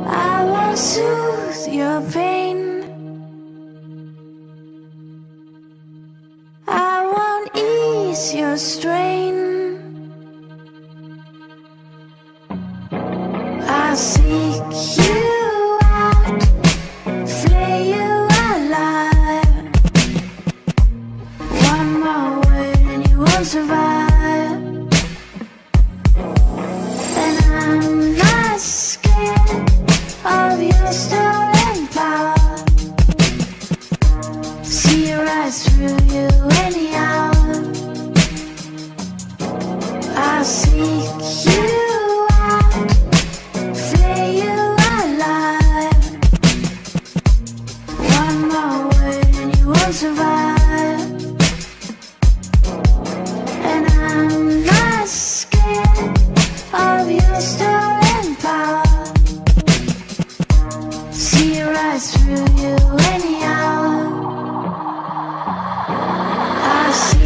I won't soothe your pain. I won't ease your strain. I seek you out, flay you alive. One more word and you won't survive. And I'm not scared of your stolen power. See right through you anyhow. I seek you out, flay you alive. One more word and you won't survive. And I'm not scared of your stolen power. See right through you anyhow. I see.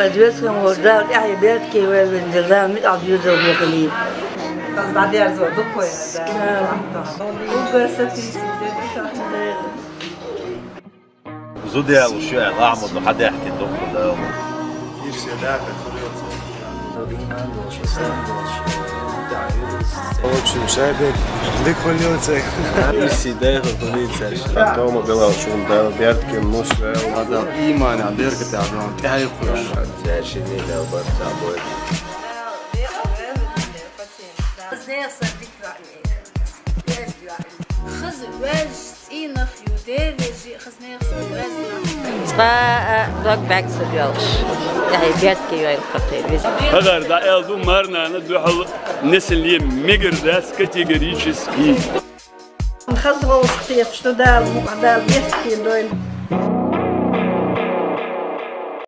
أجلسهم ورداء أحيى بيتك والجزاء من أبيض وبقليل. بعد يرزق دكوا زودي على الشيء الأعمر لو حدا يحكي الدكتور ده. Очень шабек, деквалируется. Сидя в полиции, а то мы было очень да, бертки мусор, Адам имана, беркет Адам, тяй хуш. Дальше не дал бы тобой. هذا ده ألدو مرنا ندو حل نسل ميجر داس كاتيجوريشسكي نخزغوا وقتي شتو دال مقدال بيحكي دوين